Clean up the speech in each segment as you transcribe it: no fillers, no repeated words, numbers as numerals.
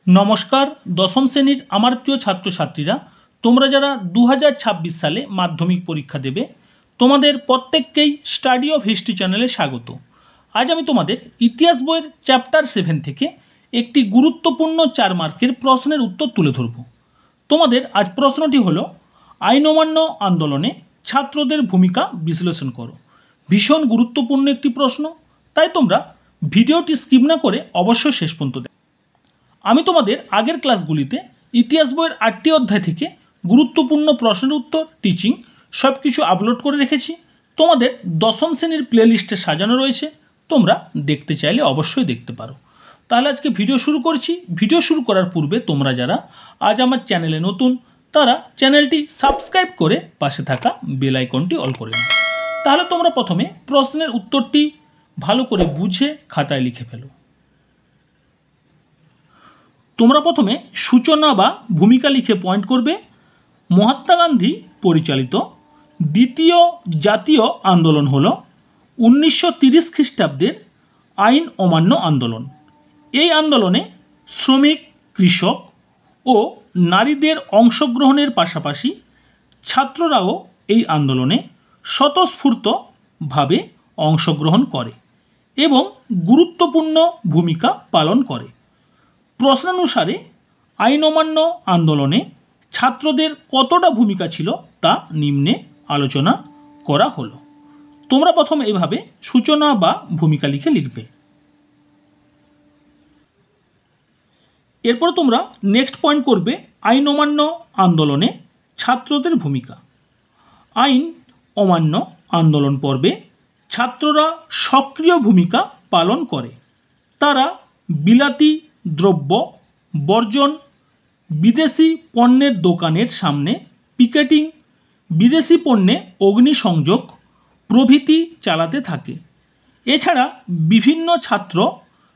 नमस्कार दशम श्रेणीर आमार प्रिय छात्र छात्रीरा तोमरा जारा 2026 साले माध्यमिक परीक्षा देबे तोमादेर प्रत्येककेई स्टाडी अफ हिस्ट्री चैनेले स्वागत। आज आमी तोमादेर इतिहास बोइयेर चैप्टार 7 थेके एकटी गुरुत्वपूर्ण 4 मार्केर प्रश्नेर उत्तर तुले धरब। तोमादेर आज प्रश्नटी हलो आईन अमान्य आंदोलने छात्रदेर भूमिका विश्लेषण करो। भीषण गुरुत्वपूर्ण एकटी प्रश्न, ताई तोमरा भिडियोटी स्किप ना करे अवश्य शेष पर्यन्त देखो। आमी तोमादेर आगेर क्लासगुलिते इतिहास बोइयेर 8टी अध्याय थेके गुरुत्वपूर्ण प्रश्नेर उत्तर टीचिंग सबकिछु आपलोड करे रेखेछि। तोमादेर दशम श्रेणीर प्लेलिस्टे साजानो रयेछे, तोमरा देखते चाइले अवश्यई देखते पारो। ताहले आजके भिडियो शुरू करछि। भिडियो शुरू करार पूर्वे तोमरा जारा आज आमार चैनेले नतुन तारा चैनेलटी सबस्क्राइब करे पाशे थाका बेल आइकनटी अल करे नाओ। ताहले तोमरा प्रथमे प्रश्नेर उत्तरटी भालो करे बुझे खाताय लिखे फेलो। तोमरा प्रथमे सूचना बा भूमिका लिखे पॉइंट करबे महात्मा गांधी परिचालित द्वितीय जातीय आंदोलन हलो 1930 ख्रिस्टाब्देर आईन अमान्य आंदोलन। এই आंदोलने श्रमिक कृषक और नारीदेर अंशग्रहणेर पाशापाशी छात्रराओ এই आंदोलने स्वतःस्फूर्त भावे अंशग्रहण करे एवं गुरुत्वपूर्ण भूमिका पालन करे। प्रश्नानुसारे आईन अमान्य आंदोलने छात्रदेर कतटा भूमिका छिलो ता निम्ने आलोचना करा हलो। तोमरा प्रथम एभावे सूचना बा भूमिका लिखे लिखबे। एरपर तोमरा नेक्स्ट पॉइंट करबे आईन अमान्य आंदोलने छात्रदेर भूमिका। आईन अमान्य आंदोलन पर्वे छात्ररा सक्रिय भूमिका पालन करे। तारा बिलाती द्रव्य बर्जन, विदेशी पण्येर दोकानेर सामने पिकेटिंग, विदेशी पण्ये अग्निसंयोग प्रभृति चालाते थाके। एछाड़ा विभिन्न छात्र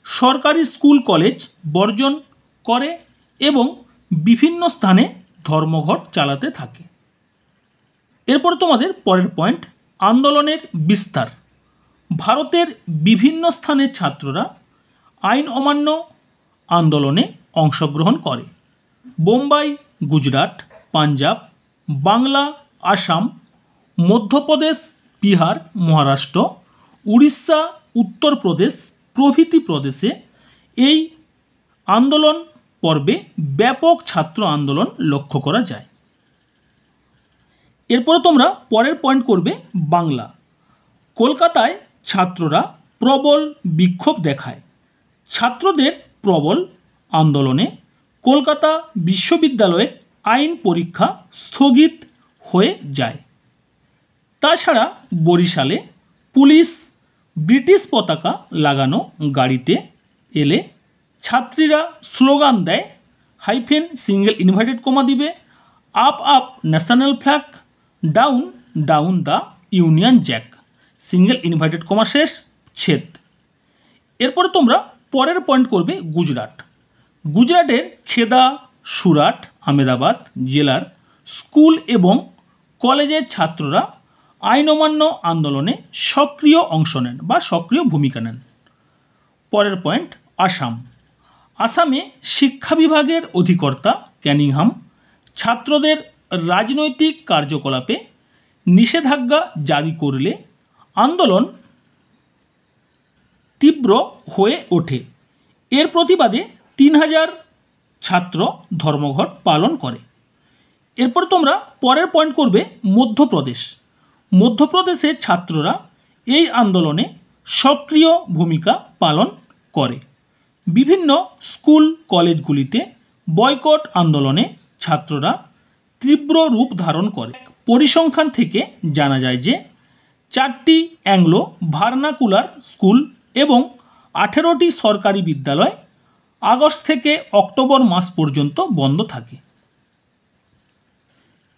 सरकारी स्कूल कलेज बर्जन करे एवं विभिन्न स्थाने धर्मघट चालाते थाके। एरपर तोमादेर परेर पॉइंट आंदोलनेर विस्तार। भारतेर विभिन्न स्थाने छात्ररा आईन अमान्य आंदोलने अंशग्रहण करे। बोम्बाई, गुजरात, पांजाब, बांगला, आसाम, मध्य प्रदेश, बिहार, महाराष्ट्र, उड़ीसा, उत्तर प्रदेश प्रभृति प्रदेशे এই आंदोलन पर्वे व्यापक छात्र आंदोलन लक्ष्य करा जाए। एरपर तोमरा परेर पॉइंट करबे बांगला। कलकाताय छात्ररा प्रबल विक्षोभ देखाय। छात्रदेर प्रबल आंदोलने कलकाता विश्वविद्यालयेर आईन परीक्षा स्थगित हये जाए। ताछाड़ा बरिशाले पुलिस ब्रिटिश पताका लागानो गाड़ीते एले छात्रीरा स्लोगान देय हाइफेन सिंगल इनभार्टेड कमा दिबे आप आप national flag down down the Union Jack single inverted comma शेष छेद। एरपर तोमरा परेर पॉइंट करबे गुजरात। गुजराटेर खेदा, सुराट, आहमेदाबाद जिलार स्कूल एवं कलेजेर छात्ररा आईन अमान्य आंदोलने सक्रिय अंश नेन बा सक्रिय भूमिका नेन। परेर पॉइंट आसाम। आसामे शिक्षा विभागेर अधिकर्ता कैनिंगहाम छात्रदेर राजनैतिक कार्यकलापे निषेधाज्ञा जारी करले आंदोलन तीव्र हये ओठे। एर प्रतिबादे 3000 छात्र धर्मघट पालन करे। एरपर तोमरा परेर पॉइंट करबे मध्य प्रदेश। मध्य प्रदेशेर छात्ररा এই आंदोलने सक्रिय भूमिका पालन करे। विभिन्न स्कूल कलेजगुलिते बयकट आंदोलने छात्ररा तीव्र रूप धारण करे। परिसंख्यान थेके जाना जाए जे 4टी एंग्लो भार्नाकुलार स्कूल एवं 18टी सरकारी विद्यालय আগস্ট থেকে অক্টোবর মাস পর্যন্ত বন্ধ থাকে।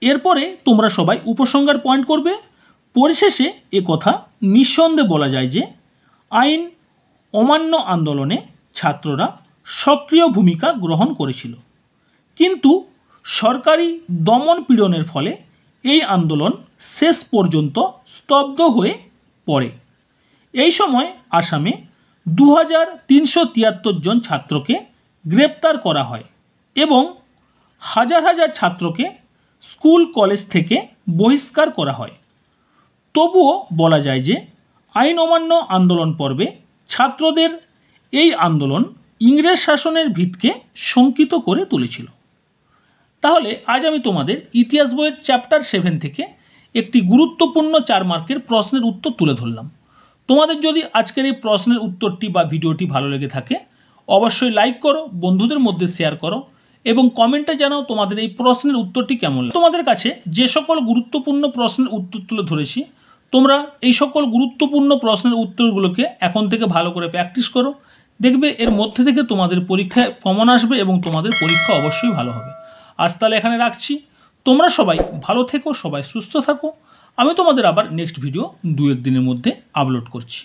এরপরে তোমরা সবাই উপসংহার পয়েন্ট করবে। পরিশেষে এ কথা নিঃসন্দেহে বলা যায় যে আইন অমান্য আন্দোলনে ছাত্ররা সক্রিয় ভূমিকা গ্রহণ করেছিল, কিন্তু সরকারি দমন পীড়নের ফলে এই আন্দোলন শেষ পর্যন্ত স্তব্ধ হয়ে পড়ে। এই সময় আসামে 2373 जन छात्र के গ্রেপ্তার করা হয় এবং হাজার হাজার ছাত্রকে স্কুল কলেজ থেকে বহিষ্কার করা হয়। তবুও বলা যায় যে আইন অমান্য আন্দোলন পর্বে ছাত্রদের এই আন্দোলন ইংরেজ শাসনের ভিতকে শঙ্কিত করে তুলেছিল। তাহলে আজ আমি তোমাদের ইতিহাস বইয়ের চ্যাপ্টার 7 থেকে একটি গুরুত্বপূর্ণ 4 মার্কের প্রশ্নের উত্তর তুলে ধরলাম। তোমাদের যদি আজকের এই প্রশ্নের উত্তরটি বা ভিডিওটি ভালো লেগে থাকে অবশ্যই লাইক করো, বন্ধুদের মধ্যে শেয়ার করো এবং কমেন্টে জানাও তোমাদের এই প্রশ্নের উত্তরটি কেমন লাগে। তোমাদের কাছে যে সকল গুরুত্বপূর্ণ প্রশ্নের উত্তর তুলে ধরেছি তোমরা এই সকল গুরুত্বপূর্ণ প্রশ্নের উত্তরগুলোকে এখন থেকে ভালো করে প্র্যাকটিস করো, দেখবে এর মধ্যে থেকে তোমাদের পরীক্ষায় কমন আসবে এবং তোমাদের পরীক্ষা অবশ্যই ভালো হবে। আজ তাহলে এখানে রাখছি। তোমরা সবাই ভালো থেকো, সবাই সুস্থ থাকো। আমি তোমাদের আবার নেক্সট ভিডিও 2-1 দিনের মধ্যে আপলোড করছি।